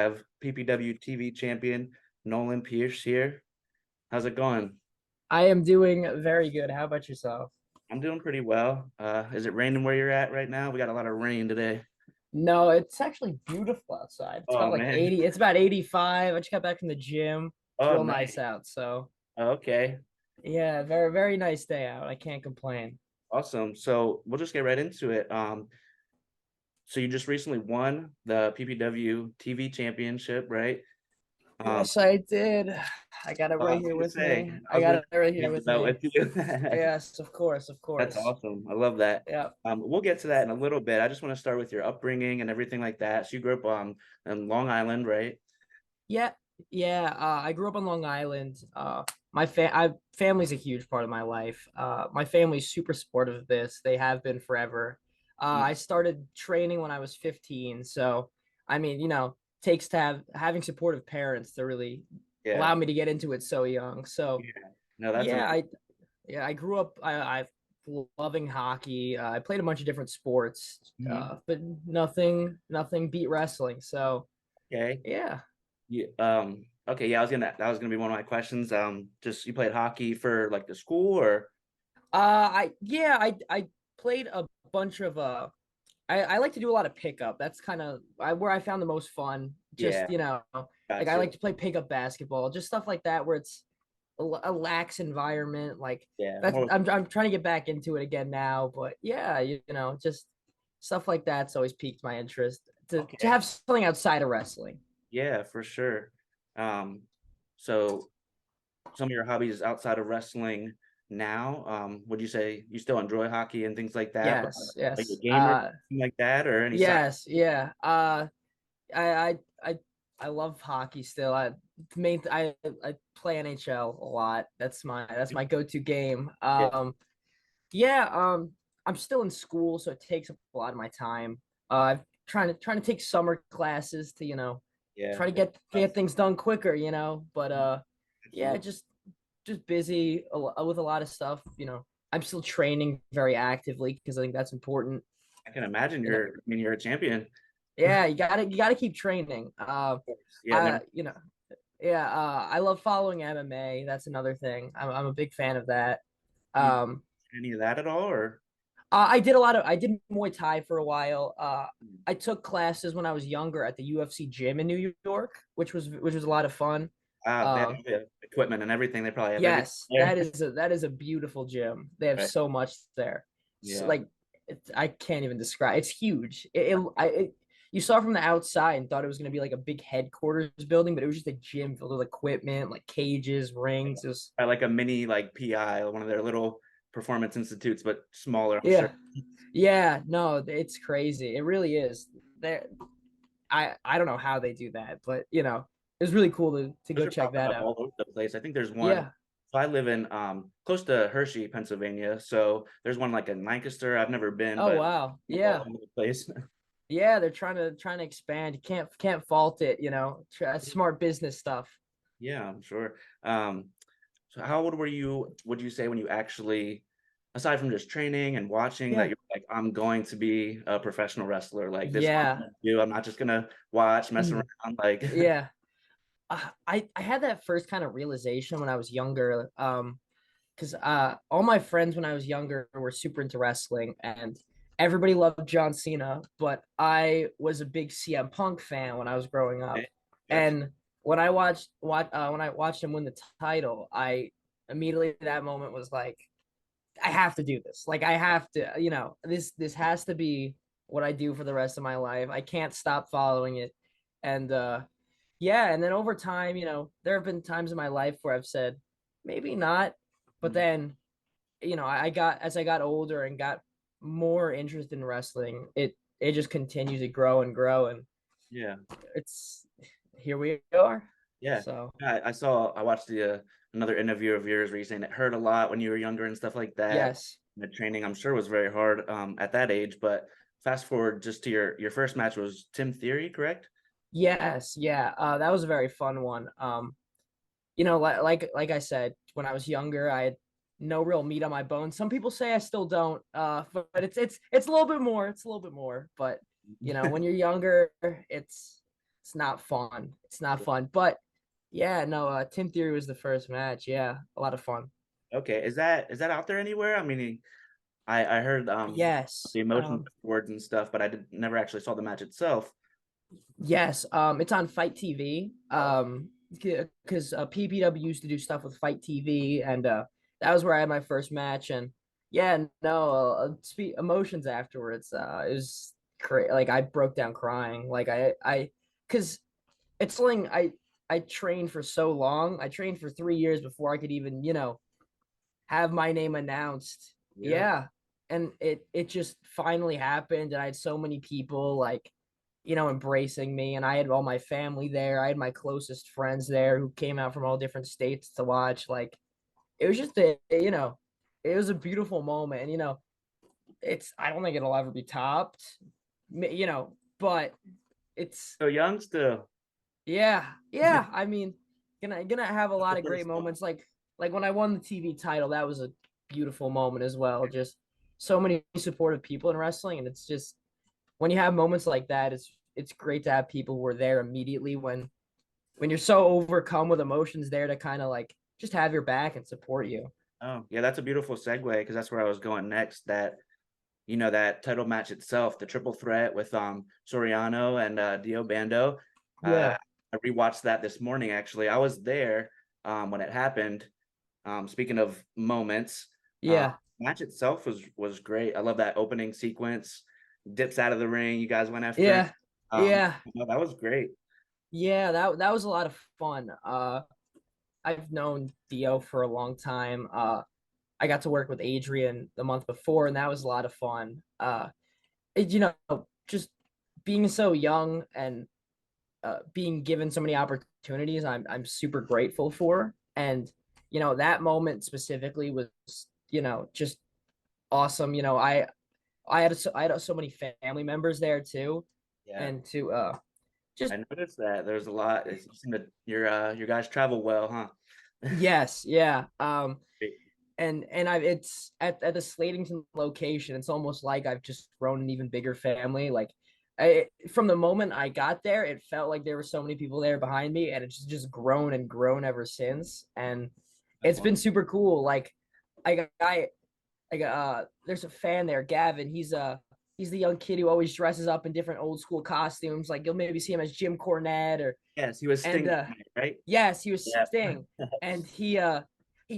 have PPW TV champion Nolan Pierce here. How's it going? I am doing very good. How about yourself? I'm doing pretty well. Is it raining where you're at right now? We got a lot of rain today. No, it's actually beautiful outside. It's Oh about like man. 80. It's about 85. I just got back from the gym. It's Oh real nice nice. out. So, Okay. yeah, very, very nice day out. I can't complain. Awesome. So we'll just get right into it. So you just recently won the PPW TV championship, right? Um, Yes, I did. I got it I right was here gonna with say, me. I I was got gonna it right you here have the with belt me. with you. Yes, of course, of That's course. awesome. I love that. Yeah. We'll get to that in a little bit. I just want to start with your upbringing and everything like that. So you grew up in Long Island, right? Yeah, yeah. I grew up on Long Island. Family's a huge part of my life. My family's super supportive of this. They have been forever. Mm, I started training when I was 15, so I mean, takes to having supportive parents to really yeah. allow me to get into it so young. So Yeah. No, that's yeah, amazing. I grew up I loving hockey. I played a bunch of different sports, Mhm. but nothing beat wrestling. So Okay. yeah. Yeah. Okay. Yeah. That was gonna be one of my questions. Just you played hockey for like the school or? I played a bunch of I like to do a lot of pickup. That's kind of where I found the most fun. Yeah. Just, like I Gotcha. like to play pickup basketball, just stuff like that where it's a lax environment. Like Yeah. that's More. I'm trying to get back into it again now, but yeah, just stuff like that's always piqued my interest to Okay. have something outside of wrestling. Yeah, for sure. So some of your hobbies outside of wrestling now, would you say you still enjoy hockey and things like that, but Yes, like a yes. gamer, something like that, or any side? Yes, yeah. I I I I love hockey still. I play NHL a lot. That's my go-to game. Yeah. Yeah, I'm still in school, so it takes up a lot of my time. I'm trying to take summer classes to, Yeah. try to It's tough. get things done quicker, but yeah, Absolutely. just busy with a lot of stuff, I'm still training very actively because I think that's important. I can imagine You know, I mean, you're a champion. yeah, you gotta keep training. Of course. Yeah. Never. I you know yeah, I love following MMA. That's another thing. I'm a big fan of that. You Um, any of that at all, or? I did Muay Thai for a while. I took classes when I was younger at the UFC gym in New York, which was a lot of fun. They have Um, the equipment and everything. They probably have everything yes, there. that is a beautiful gym. They have Right. so much there. So, Yeah. like, I can't even describe. It's huge. You saw it from the outside and thought it was going to be like a big headquarters building, but it was just a gym filled with equipment, like cages, rings. It was, Like a mini like PI, one of their little performance institutes, but smaller, I'm sure. yeah, yeah. No, it's crazy. It really is. There, I don't know how they do that, but it was really cool to Those go are check popping that up out. all over the place. I think there's one. Yeah. So I live in close to Hershey, Pennsylvania. So there's one like in Lancaster. I've never been, Oh but wow. up all Yeah. over the place. Yeah, they're trying to expand. You can't fault it, smart business stuff. Yeah, I'm sure. So how old were you, would you say, when you actually, aside from just training and watching, that Yeah. you're like, I'm going to be a professional wrestler. Like this is what I'm Yeah. gonna do. I'm not just gonna watch, mess around. Mhm. Like Yeah. I had that first kind of realization when I was younger. Because all my friends when I was younger were super into wrestling and everybody loved John Cena, but I was a big CM Punk fan when I was growing up. okay, gotcha. And when I watched him win the title, I immediately that moment was like, I have to do this. Like I have to, this has to be what I do for the rest of my life. I can't stop following it. And yeah, and then over time, there have been times in my life where I've said, maybe not. But Mm, then, as I got older and got more interest in wrestling, it just continues to grow and grow. And yeah. it's here we are. Yeah, So I watched another interview of yours where you saying it hurt a lot when you were younger and stuff like that. yes. The training, I'm sure, was very hard at that age. But fast forward just to your first match was Tim Theory, correct? Yes, yeah. That was a very fun one. Like I said, when I was younger, I had no real meat on my bones. Some people say I still don't. But it's a little bit more. It's a little bit more. But when you're younger, it's It's not fun. It's not fun. But yeah, no, Tim Theory was the first match. Yeah, a lot of fun. Okay, is that out there anywhere? I mean, I heard Yes. the emotions afterwards and stuff, but I never actually saw the match itself. Yes, it's on Fight TV. Because PPW used to do stuff with Fight TV, and that was where I had my first match. And yeah, no, emotions afterwards. It was crazy. Like I broke down crying. Like because it's something I trained for so long. I trained for 3 years before I could even, have my name announced. Yeah. Yeah, and it just finally happened, and I had so many people like embracing me. And I had all my family there. I had my closest friends there who came out from all different states to watch. Like it was just it was a beautiful moment. And I don't think it'll ever be topped, but it's So young still. yeah, yeah. I mean, gonna have a lot of great First one. moments. Like when I won the TV title, that was a beautiful moment as well. Just so many supportive people in wrestling, and it's just when you have moments like that, it's great to have people who are there immediately when you're so overcome with emotions there to kind of like just have your back and support you. Oh, yeah, that's a beautiful segue because that's where I was going next. That title match itself, the triple threat with Soriano and Dio Bando. Uh, Yeah, I rewatched that this morning. Actually, I was there when it happened. Speaking of moments, uh, yeah, match itself was great. I love that opening sequence. Dips out of the ring. You guys went after him. yeah, yeah, That was great. yeah. That was a lot of fun. I've known Dio for a long time. I got to work with Adrian the month before, and that was a lot of fun. Just being so young and being given so many opportunities, I'm super grateful for. And that moment specifically was just awesome. I had so many family members there too, Yeah, and to just I noticed that there's a lot. It seemed that your guys travel well, huh? yes, yeah. Great. And I it's at the Slatington location. It's almost like I've just grown an even bigger family. Like from the moment I got there, it felt like there were so many people there behind me, and it's just grown and grown ever since. And That's it's been wonderful. super cool. Like there's a fan there, Gavin. He's the young kid who always dresses up in different old school costumes. Like you'll maybe see him as Jim Cornette or Yes, he was and Sting, right? yes, he was Yeah. Sting. And he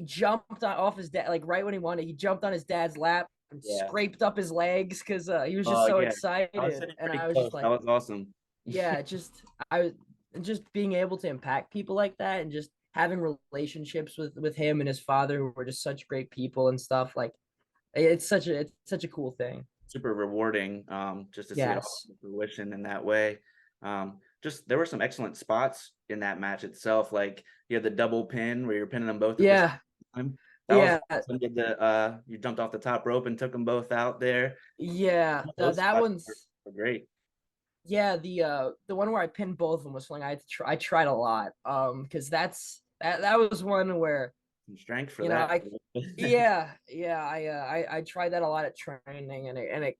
jumped off his dad like right when he won it. He jumped on his dad's lap and Yeah. scraped up his legs because he was just Oh so yeah. I was excited. sitting And pretty I was just close. That like, was awesome. yeah, I was just being able to impact people like that and just having relationships with him and his father who were just such great people and stuff. Like it's such a cool thing. Super rewarding, just to see it all Yes. come to fruition in that way. Just there were some excellent spots in that match itself. Like you had the double pin where you're pinning them both at the same Yeah. time. That was Yeah. awesome. You jumped off the top rope and took them both out there. Yeah. Those That spots one's were great. yeah, the one where I pinned both of them was something I had to try. I tried a lot. Because that was one where Some strength for you know that. I yeah I tried that a lot at training, and it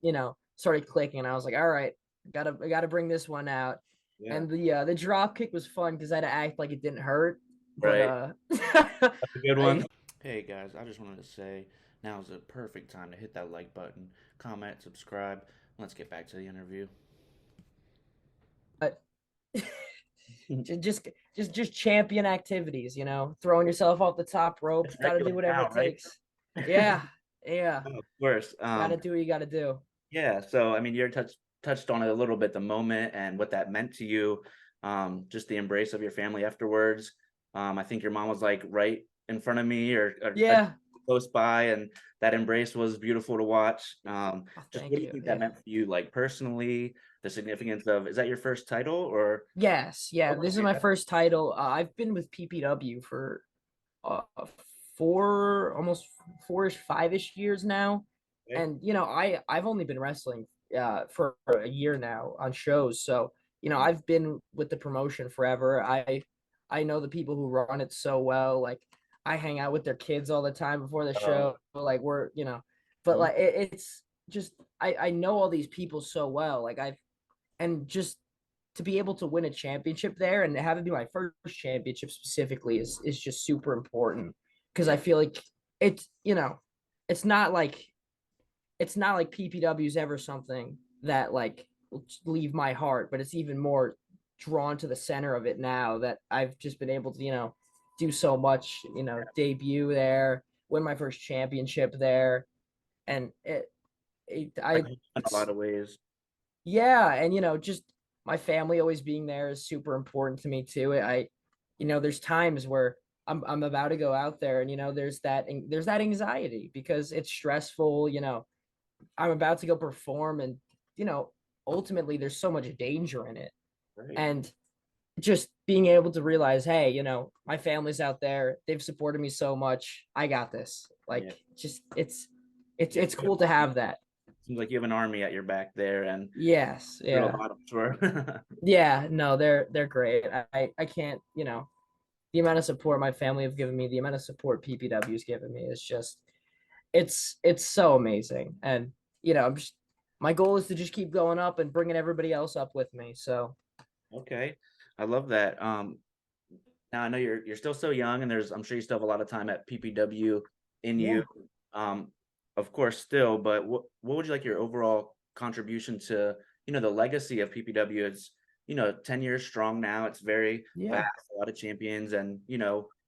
started clicking, and I was like, all right, I gotta bring this one out. Yeah. And the drop kick was fun because I had to act like it didn't hurt, but Right. That's a good one. I Hey guys, I just wanted to say now is a perfect time to hit that like button, comment, subscribe. Let's get back to the interview. just champion activities, throwing yourself off the top rope. It's Got to regular do whatever now, it right? takes. Yeah, yeah. Of course. Got to do what you got to do. Yeah. So I mean, you touched on it a little bit, the moment and what that meant to you. Just the embrace of your family afterwards. I think your mom was like right in front of me or Yeah. close by, and that embrace was beautiful to watch. Oh, Just what thank do you you. think that Yeah. meant for you, like personally? The significance of, is that your first title or? Yes. Yeah. This is Okay. my first title. I've been with PPW for uh, almost 4-ish, 5-ish years now. Okay. And I've only been wrestling for a year now on shows. So, I've been with the promotion forever. I know the people who run it so well. Like I hang out with their kids all the time before the Oh, show. Like but mhm. like it's just I know all these people so well. Like I've and just to be able to win a championship there and have it be my first championship specifically is just super important because I Yeah. feel like it's it's not like PPW is ever something that like will leave my heart, but it's even more drawn to the center of it now that I've just been able to do so much, debut there, win my first championship there, and Like I in a it's lot of ways. yeah, and just my family always being there is super important to me too. There's times where I'm about to go out there, and there's that anxiety because it's stressful. I'm about to go perform, and you know, ultimately there's so much danger in it, Right. and just being able to realize, hey, my family's out there, they've supported me so much, I got this. Yeah. Like, just it's Yeah. it's cool to have that. Seems like you have an army at your back there and Yes, through a yeah. lot, I'm sure. Yeah, no, they're great. I can't, the amount of support my family have given me, the amount of support PPW's given me is just it's so amazing. And I'm just my goal is to just keep going up and bringing everybody else up with me. So Okay. I love that. Now I know you're still so young, and I'm sure you still have a lot of time at PPW in you. yeah, Um, of course, still, but what would you like your overall contribution to the legacy of PPW? It's 10 years strong now. It's very yeah. vast, a lot of champions, and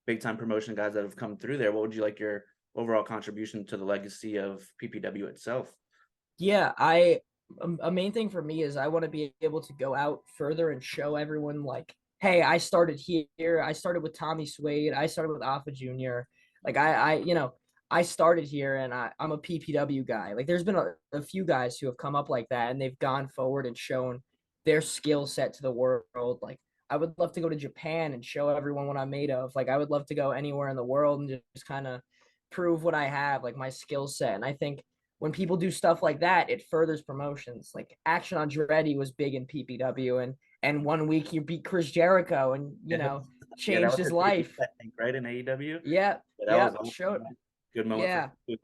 big time promotion guys that have come through there. What would you like your overall contribution to the legacy of PPW itself? Yeah, a main thing for me is I want to be able to go out further and show everyone like, hey, I started here. I started with Tommy Suede. I started with Alpha Junior. Like I started here and I'm a PPW guy. Like there's been a few guys who have come up like that and they've gone forward and shown their skill set to the world. Like I would love to go to Japan and show everyone what I'm made of. Like I would love to go anywhere in the world and just kind of prove what I have, like my skill set. And I think when people do stuff like that, it furthers promotions. Like Action Andretti was big in PPW, and 1 week you beat Chris Jericho, and Yeah, yeah, that changed was his his debut, life. I think, right in AEW. Yeah, Yeah, that yeah, was awesome. showed. Good moment for Yeah, him.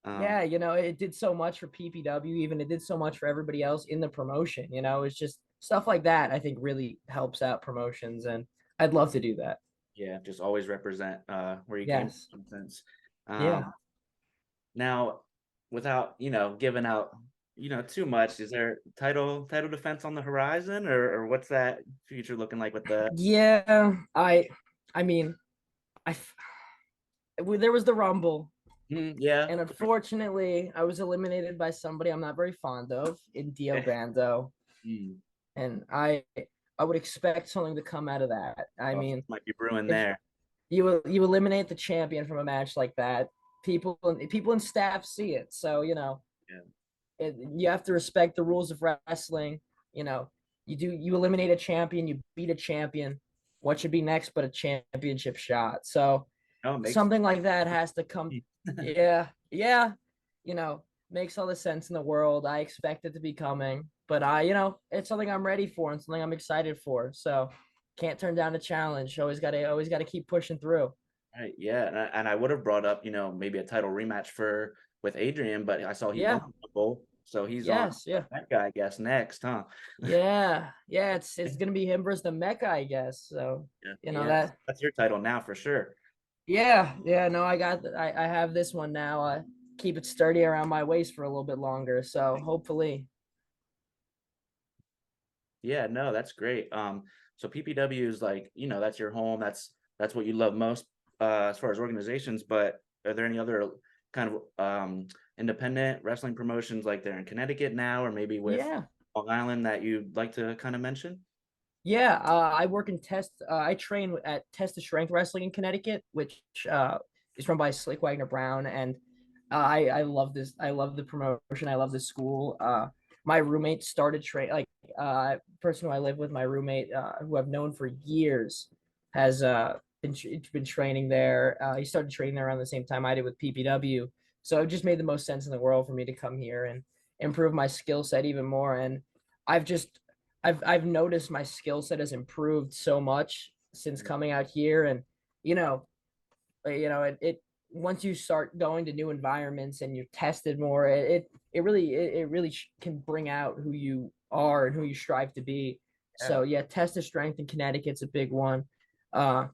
Um, yeah. It did so much for PPW, even it did so much for everybody else in the promotion. It's just stuff like that. I think really helps out promotions, and I'd love to do that. yeah, just always represent where you came Yes. from in a sense. Yeah. Um, now, without giving out too much, is there title defense on the horizon, or what's that future looking like with the? Yeah. I mean, there was the Rumble. Yeah, And of course. unfortunately, I was eliminated by somebody I'm not very fond of in Dio Bando. Mm, And I would expect something to come out of that. I oh, mean, might be brewing if there. you eliminate the champion from a match like that, people in staff see it. So, Yeah. you have to respect the rules of wrestling. You know, you eliminate a champion, you beat a champion. What should be next but a championship shot? So, No, it makes something like that has to come. Yeah, yeah, you know, makes all the sense in the world. I expect it to be coming, but it's something I'm ready for and something I'm excited for. So can't turn down a challenge. Always gotta keep pushing through. right. Yeah, and I would have brought up maybe a title rematch for with Adrian, but I saw he Yeah. won the Bowl, so he's on Yes. Yeah. that guy, I guess, next, huh? Yeah. Yeah. It's gonna be him versus the Mecca, I guess. So Yeah, yes, that. that's your title now for sure. Yeah. Yeah. No, I have this one now. Keep it sturdy around my waist for a little bit longer. So hopefully. Yeah, no, that's great. So PPW is like, that's your home. That's what you love most as far as organizations. But are there any other kind of independent wrestling promotions like there in Connecticut now, or maybe with Yeah. Long Island that you'd like to kind of mention? Yeah, I work in test. I train at Test of Strength Wrestling in Connecticut, which is run by Slick Wagner Brown, and I love this. I love the promotion. I love the school. My roommate started train like person who I live with. My roommate, who I've known for years, has been training there. He started training there around the same time I did with PPW. So it just made the most sense in the world for me to come here and improve my skill set even more. And I've just I've noticed my skill set has improved so much since coming out here, and you know, it once you start going to new environments and you're tested more, it really can bring out who you are and who you strive to be. So yeah, Test of Strength in Connecticut's a big one. Uh,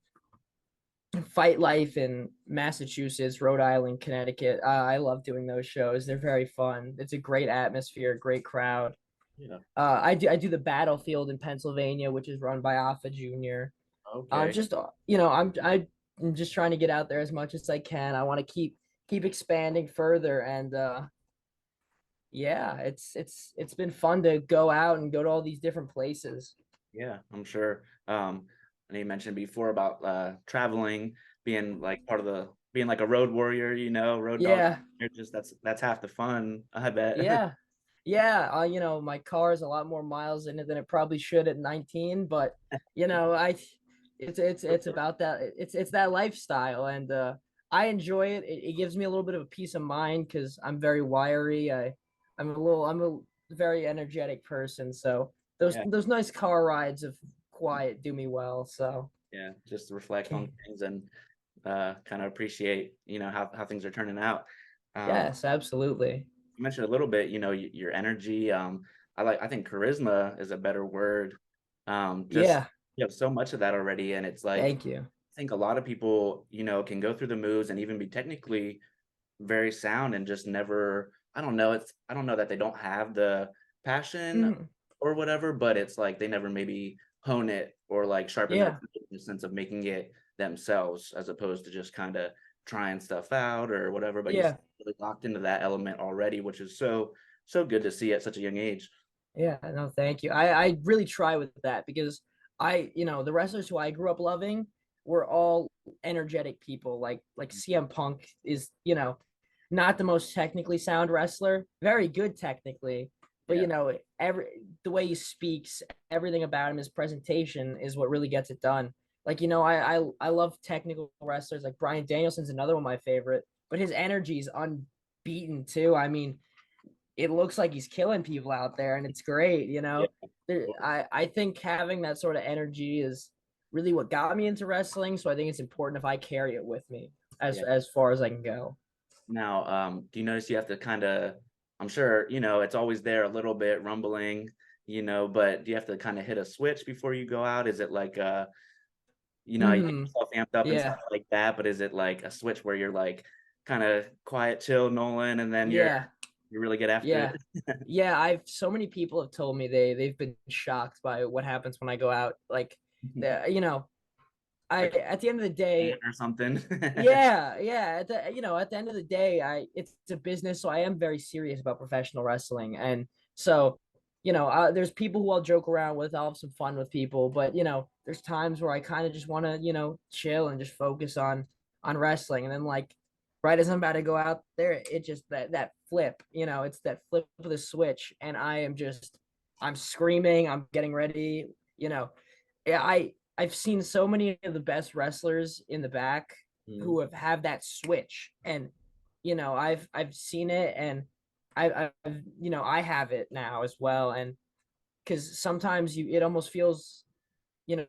Fight Life in Massachusetts, Rhode Island, Connecticut. I love doing those shows. They're very fun. It's a great atmosphere, great crowd. Yeah. I do the Battlefield in Pennsylvania, which is run by Alpha Junior. Okay. Just I'm just trying to get out there as much as I can. I want to keep expanding further, and yeah, it's been fun to go out and go to all these different places. Yeah, I'm sure. I know you mentioned before about traveling, being like part of the being like a road warrior, road dog. Yeah, You're just that's half the fun, I bet. yeah, yeah. My car is a lot more miles in it than it probably should at 19, but I it's about that. It's that lifestyle, and I enjoy it. It gives me a little bit of a peace of mind because I'm very wiry. I'm a very energetic person, so Yeah, those nice car rides of quiet do me well. So yeah. Just to reflect on things and kind of appreciate, how things are turning out. yes, absolutely. You mentioned a little bit, your energy. I think charisma is a better word. Just Yeah, you have so much of that already, and it's like thank you. I think a lot of people, can go through the moves and even be technically very sound and just never. I don't know that they don't have the passion Mhm. or whatever, but it's like they never maybe hone it or like sharpen their Yeah, in the sense of making it themselves as opposed to just kind of trying stuff out or whatever. But you yeah. really locked into that element already, which is so good to see at such a young age. Yeah, no, thank you. I really try with that because the wrestlers who I grew up loving were all energetic people. Like CM Punk is, not the most technically sound wrestler, very good technically, but Yeah, the way he speaks, everything about him, his presentation is what really gets it done. Like, I love technical wrestlers like Brian Danielson's another one of my favorite, but his energy is unbeaten too. I mean, it looks like he's killing people out there and it's great, yeah, I think having that sort of energy is really what got me into wrestling, so I think it's important if I carry it with me yeah. as far as I can go. Now, do you notice you have to kind of, I'm sure, it's always there a little bit rumbling, but do you have to kind of hit a switch before you go out? Is it like, you get Hmm. yourself amped up and stuff Yeah. like that, but is it like a switch where you're like kind of quiet, chill, Nolan, and then Yeah. you really get after Yeah. it? Yeah, I've so many people have told me they've been shocked by what happens when I go out. Like the I Like at the end of the a fan day, or something. yeah, at the end of the day, it's a business, so I am very serious about professional wrestling, and so there's people who I'll joke around with, I'll have some fun with people, but there's times where I kind of just want to chill and just focus on wrestling, and then like right as I'm about to go out there, it just that flip, it's that flip of the switch, and I'm screaming, I'm getting ready, yeah, I've seen so many of the best wrestlers in the back Mm, who have that switch, and I've seen it, and I have it now as well, and because sometimes it almost feels,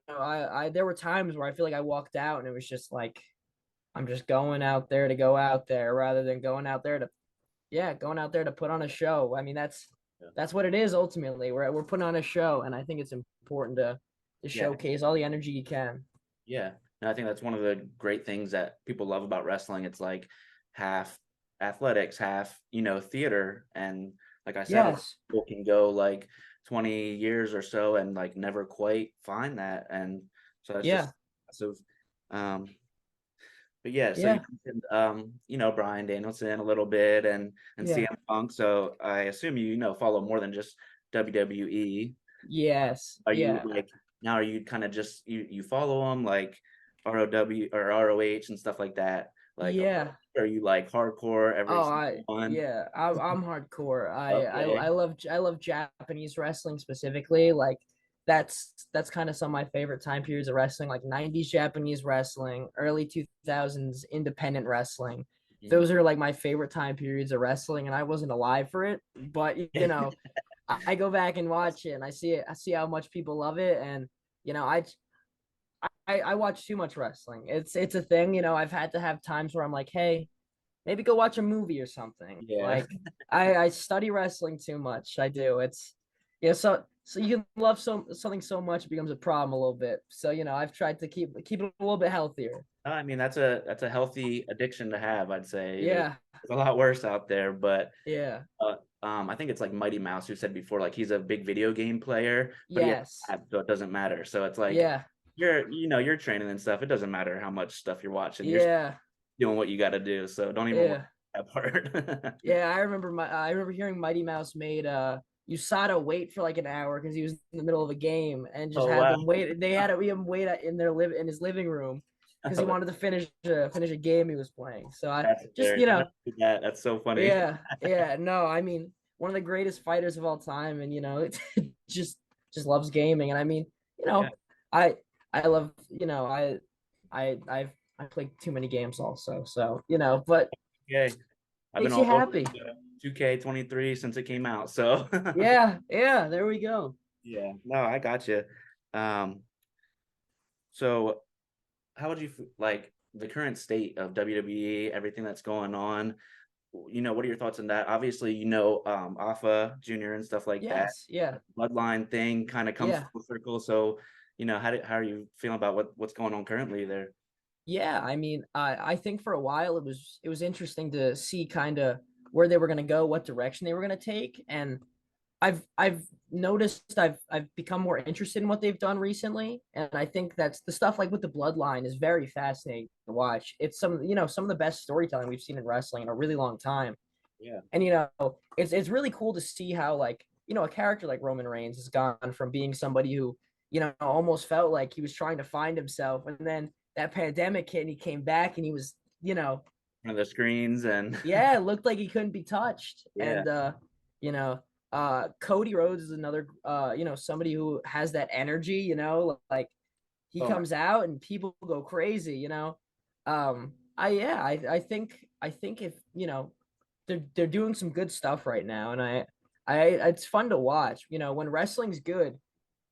I there were times where I feel like I walked out and it was just like I'm just going out there to go out there rather than going out there to put on a show. I mean, yeah. that's what it is ultimately. We're putting on a show, and I think it's important to Yeah. showcase all the energy you can. Yeah. And I think that's one of the great things that people love about wrestling. It's like half athletics, half, theater. And like I said, Yes. people can go like 20 years or so and like never quite find that. And so it's just Yeah. massive. Um, but yeah, so you Yeah. mentioned Brian Danielson a little bit and Yeah. CM Punk. So I assume follow more than just WWE. Yes. Are you Yeah. like now? Are you kind of just you follow them like ROW or ROH and stuff like that? Like, Yeah. are you like hardcore every Oh, single one? I'm hardcore. Okay. I love Japanese wrestling specifically. Like that's kind of some of my favorite time periods of wrestling, like 90s Japanese wrestling, early 2000s independent wrestling. Mhm. Those are like my favorite time periods of wrestling, and I wasn't alive for it, but I go back and watch it and I see how much people love it, and you know, I watch too much wrestling. It's a thing, I've had to have times where I'm like, hey, maybe go watch a movie or something. Yeah. Like I study wrestling too much. I do. It's so so you can love something so much it becomes a problem a little bit. So I've tried to keep it a little bit healthier. I mean, that's a healthy addiction to have, I'd say. Yeah, There's a lot worse out there, but yeah, uh, I think it's like Mighty Mouse who said before, like he's a big video game player, but he has yes, an app, so it doesn't matter. So it's like yeah, you're training and stuff. It doesn't matter how much stuff you're watching. You're yeah, doing what you got to do. So don't even worry yeah, about that part. yeah. I remember hearing Mighty Mouse made USADA wait for like an hour because he was in the middle of a game and just Oh had wow, them wait. They had him wait in his living room because he wanted to finish a game he was playing. So I that's just hilarious. I never did that. That's so funny. yeah, yeah. No, I mean one of the greatest fighters of all time, and it just loves gaming. And I mean, you Yeah. know, I I love I played too many games also, so but Okay. I've been makes you all over happy. 2K23 since it came out. So Yeah, yeah. There we go. yeah, no, I got you. Um, so how would you like the current state of WWE, everything that's going on? What are your thoughts on that? Obviously, Alpha Junior and stuff like that. Yes, yeah, Bloodline thing kind of comes yeah. full circle. So, how are you feeling about what's going on currently there? Yeah, I mean, I think for a while it was interesting to see kind of where they were going to go, what direction they were going to take, and I've noticed I've become more interested in what they've done recently, and I think that's the stuff like with the bloodline is very fascinating to watch. It's some of the best storytelling we've seen in wrestling in a really long time, Yeah, and it's really cool to see how like a character like Roman Reigns has gone from being somebody who almost felt like he was trying to find himself, and then that pandemic hit and he came back and he was one of the screens and yeah, it looked like he couldn't be touched. yeah. And you know, Cody Rhodes is another somebody who has that energy, like he Oh my, comes out and people go crazy. I think if they're doing some good stuff right now, and I it's fun to watch. When wrestling's good,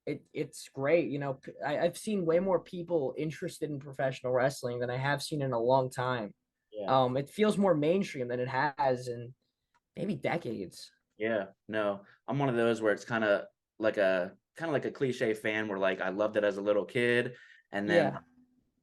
it's great. I've seen way more people interested in professional wrestling than I have seen in a long time. yeah. It feels more mainstream than it has in maybe decades. Yeah, no, I'm one of those where it's kind of like a cliche fan where like I loved it as a little kid, and then Yeah,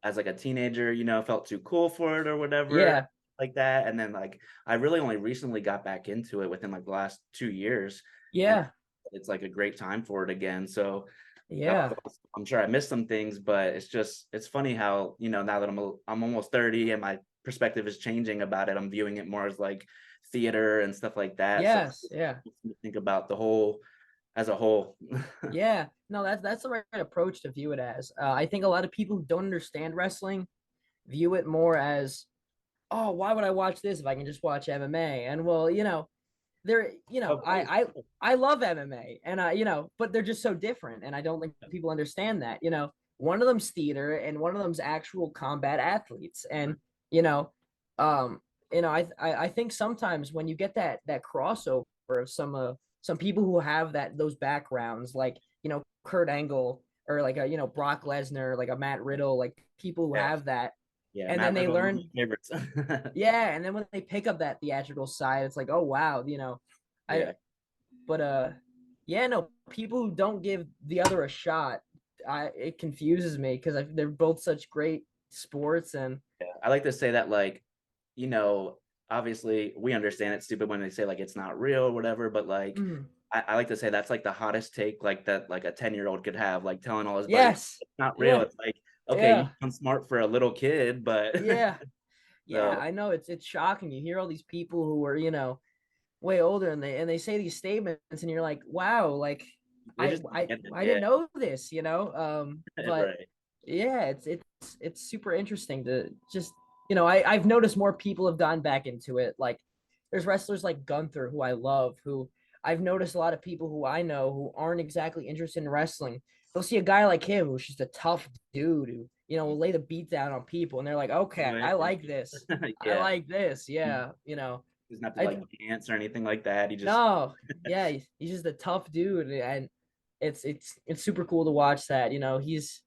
as like a teenager, felt too cool for it or whatever yeah, like that. And then like I really only recently got back into it within like the last 2 years, and yeah, it's like a great time for it again. So yeah, I'm sure I missed some things, but it's funny how now that I'm almost 30 and my perspective is changing about it. I'm viewing it more as like theater and stuff like that. So yes, yeah, think about the whole as a whole. yeah. No, that's the right approach to view it as. I think a lot of people who don't understand wrestling view it more as, oh, why would I watch this if I can just watch MMA? And well, they're Of course. I love MMA, and but they're just so different, and I don't think people understand that. One of them's theater and one of them's actual combat athletes, and you know um I think sometimes when you get that crossover of some people who have those backgrounds, like Kurt Angle, or like a Brock Lesnar, like a Matt Riddle, like people who Yeah, have that, yeah. and then Matt they Riddle, one of learn. my favorites. Yeah, and then when they pick up that theatrical side, it's like, oh wow, I Yeah, but yeah, no, people who don't give the other a shot, it confuses me because they're both such great sports. And I like to say that like, you know, obviously we understand it's stupid when they say like it's not real or whatever, but like mm, I like to say that's like the hottest take like that like a 10-year-old could have, like telling all his buddies yes, it's not real. yeah, It's like, okay, you yeah, sound smart for a little kid, but yeah, yeah. so I know it's shocking. You hear all these people who are way older, and they say these statements, and you're like, wow, like they just don't I get it. I Yeah, didn't know this. But right. yeah, it's super interesting to just I've noticed more people have gone back into it. Like there's wrestlers like Gunther, who I love, who I've noticed a lot of people who I know who aren't exactly interested in wrestling. They'll see a guy like him who's just a tough dude who will lay the beat down on people, and they're like, Do okay, it. I like this. I Yeah. like this. He Yeah, doesn't have to I like dance or anything like that. He just no, yeah, he's just a tough dude, and it's super cool to watch that. He's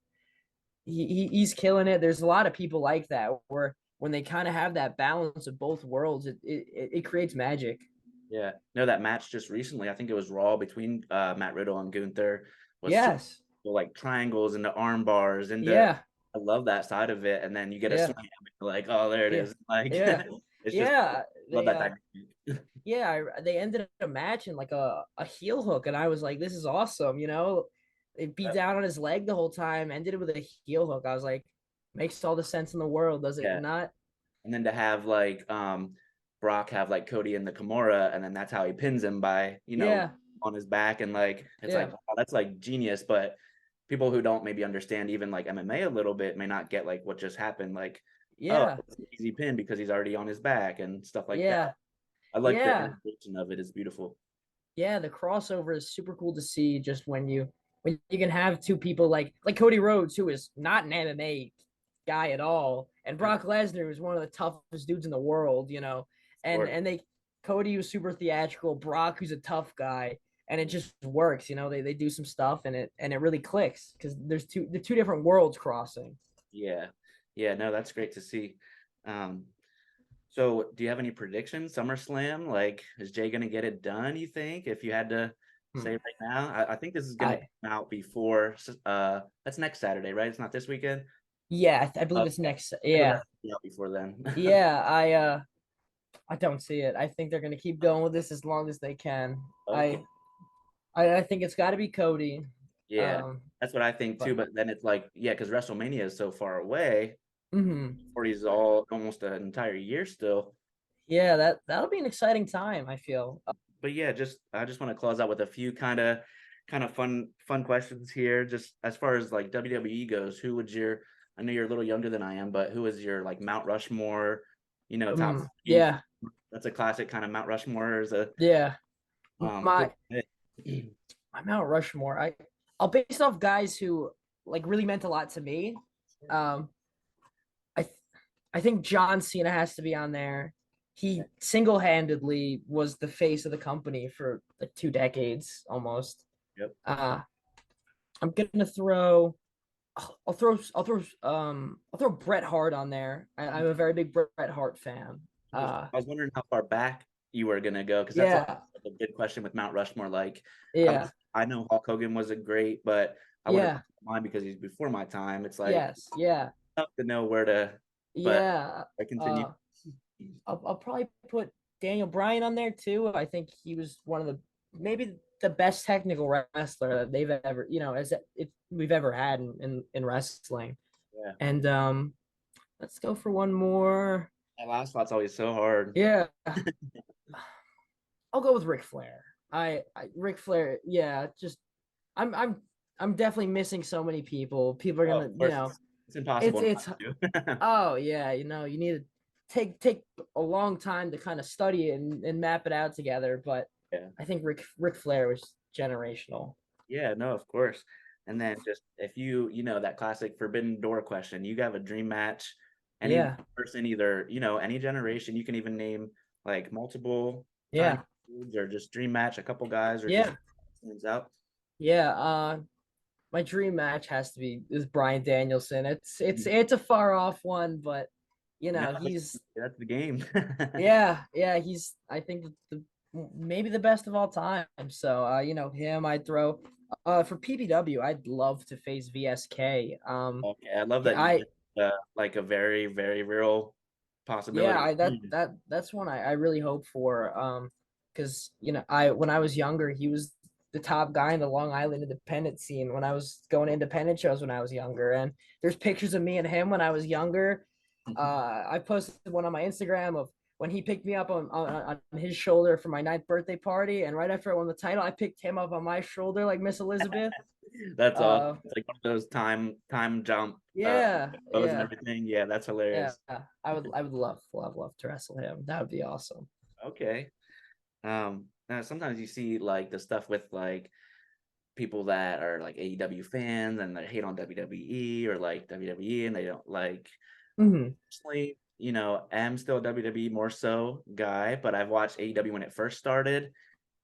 killing it. There's a lot of people like that where when they kind of have that balance of both worlds, it creates magic. Yeah. No, that match just recently, I think it was Raw between Matt Riddle and Gunther was so Yes. cool, like triangles into arm bars into Yeah. I love that side of it. And then you get a Yeah. slam, and you're like, oh, there it Yeah. is. Like Yeah. it's just Yeah. love They that dynamic. yeah, they ended a match in like a heel hook, and I was like, this is awesome, you know. It beat down on his leg the whole time, ended it with a heel hook. I was like, makes all the sense in the world, does it Yeah. not? And then to have like Brock have like Cody in the Kimura, and then that's how he pins him by, Yeah, on his back. And like it's like yeah, wow, that's like genius. But people who don't maybe understand even like MMA a little bit may not get like what just happened. Like, oh, yeah, it's an easy pin because he's already on his back and stuff like that. yeah, I like the yeah, animation of it. It's beautiful. yeah. The crossover is super cool to see. Just when you can have two people like Cody Rhodes, who is not an MMA guy at all, and Yeah, Brock Lesnar, who's one of the toughest dudes in the world, you know, and or and they Cody was super theatrical, Brock who's a tough guy, and it just works, you know. They do some stuff and it really clicks because the two different worlds crossing. yeah. Yeah, no, that's great to see. Um, So, do you have any predictions? SummerSlam, like, is Jay gonna get it done? You think? If you had to Hmm. say right now, I think this is gonna I come out before. That's next Saturday, right? It's not this weekend. Yeah, I believe it's Okay, next. it'll Yeah, definitely be out before then. yeah. I don't see it. I think they're gonna keep going with this as long as they can. Okay, I think it's got to be Cody. yeah, Um, that's what I think too. but But then it's like, yeah, because WrestleMania is so far away. mhm. 40 is all almost an entire year still. Yeah, that'll be an exciting time, I feel. But yeah, just I just want to close out with a few kind of fun questions here. Just as far as like WWE goes, who would your I know you're a little younger than I am, but who is your like Mount Rushmore, top three? Yeah, That's a classic kind of Mount Rushmore is a yeah. good My pick. my Mount Rushmore. I'll base it off guys who like really meant a lot to me. Um, I th- I think John Cena has to be on there. He single-handedly was the face of the company for like 2 decades almost. Yep. Uh, I'm gonna throw. I'll throw Bret Hart on there. I'm a very big Bret Hart fan. Interesting. I was wondering how far back you were gonna go because that's Yeah, a good question with Mount Rushmore. Like, yeah, I know Hulk Hogan was a great, but I would have yeah, mine because he's before my time. It's like yes, yeah, tough to know where to, but yeah. I continue. Uh, I'll probably put Daniel Bryan on there too. I think he was one of the maybe the best technical wrestler that they've ever, as if we've ever had in wrestling. Yeah. And let's go for one more. That last spot's always so hard. Yeah, I'll go with Ric Flair. Ric Flair. Yeah, just I'm I'm I'm definitely missing so many people. People are Oh, gonna, of course, it's it's impossible it's not to. oh yeah, you need to take a long time to kind of study it and map it out together. But Yeah. I think Ric Flair was generational. Yeah, no, of course. And then just if that classic forbidden door question, you have a dream match, any Yeah, person, either, any generation, you can even name like multiple time yeah, periods or just dream match, a couple guys or just yeah, stands out. yeah. My dream match has to be is Brian Danielson. It's a far off one, but No, he's that's the game. yeah, he's I think maybe the best of all time. So him I'd throw for PPW, I'd love to face VSK. Okay, I love Yeah, that you did, like a very, very real yeah, possibility. that's one I really hope for. Because I when I was younger, he was the top guy in the Long Island independent scene when I was going to independent shows when I was younger. And there's pictures of me and him when I was younger. I posted one on my Instagram of when he picked me up on his shoulder for my ninth birthday party, and right after I won the title, I picked him up on my shoulder like Miss Elizabeth. That's awesome. Uh, It's like one of those time jump yeah, pose and yeah, everything. Yeah, that's yeah. hilarious. I would love to wrestle him. That would be awesome. Okay. Now sometimes you see like the stuff with like people that are like AEW fans and they hate on WWE or like WWE and they don't like Hmm. personally, am still a WWE more so guy, but I've watched AEW when it first started,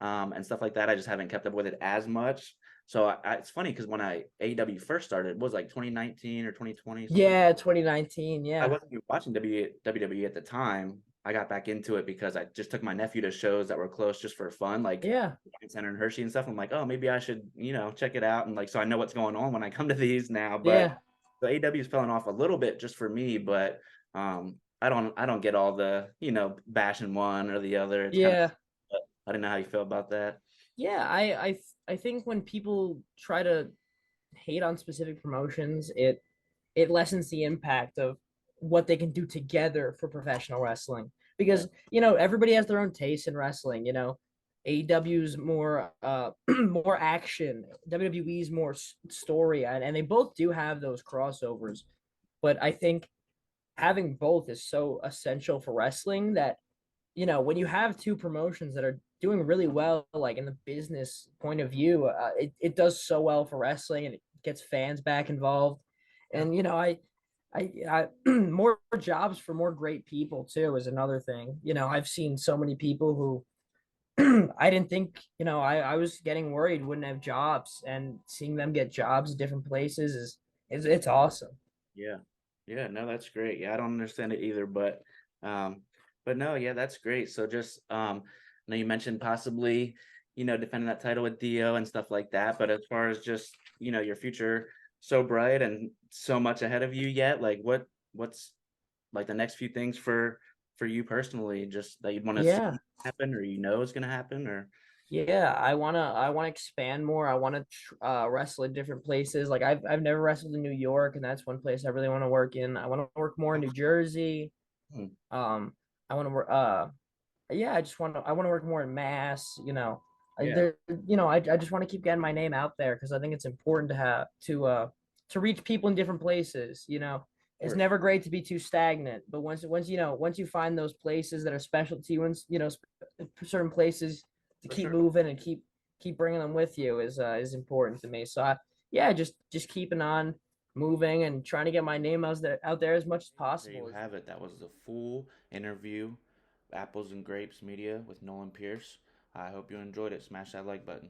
and stuff like that. I just haven't kept up with it as much. So it's funny because when AEW first started, it was like 2019 or 2020, something. Yeah, 2019. I Yeah. wasn't even watching WWE at the time. I got back into it because I just took my nephew to shows that were close just for fun, like Yeah. Science Center and Hershey and stuff. I'm like, oh, maybe I should, check it out, and like so I know what's going on when I come to these now. But Yeah. the AW is falling off a little bit just for me, but I don't get all the bashing one or the other. It's kind of Yeah. I don't know how you feel about that. Yeah. I think when people try to hate on specific promotions, it lessens the impact of what they can do together for professional wrestling. Yeah, Because, everybody has their own taste in wrestling, AEW's more more action, WWE's more story, and they both do have those crossovers. But I think having both is so essential for wrestling that when you have two promotions that are doing really well, like in the business point of view, it does so well for wrestling and it gets fans back involved. yeah, And I more jobs for more great people too is another thing. I've seen so many people who I didn't think, I was getting worried wouldn't have jobs, and seeing them get jobs at different places is it's awesome. yeah, yeah. No, that's great. Yeah, I don't understand it either, um, but no, yeah, that's great. So just I know you mentioned possibly defending that title with Dio and stuff like that, but as far as just your future so bright and so much ahead of you yet, like what's like the next few things for you personally, just that you'd want to see Yeah. happen or is going to happen or Yeah, I wanna expand more. I wanna wrestle in different places. Like I've never wrestled in New York, and that's one place I really want to work in. I want to work more in New Jersey. Hmm, Um, I want to work. Yeah, I want to work more in Mass. yeah, There. I just want to keep getting my name out there because I think it's important to have to reach people in different places. It's of never great to be too stagnant, but once you find those places that are specialty ones, certain places to for keep sure. moving and keep bringing them with you is important to me. So yeah, just keeping on moving and trying to get my name out there as much as There you possible. have it. That was the full interview, Apples and Grapes Media with Nolan Pierce. I hope you enjoyed it. Smash that like button.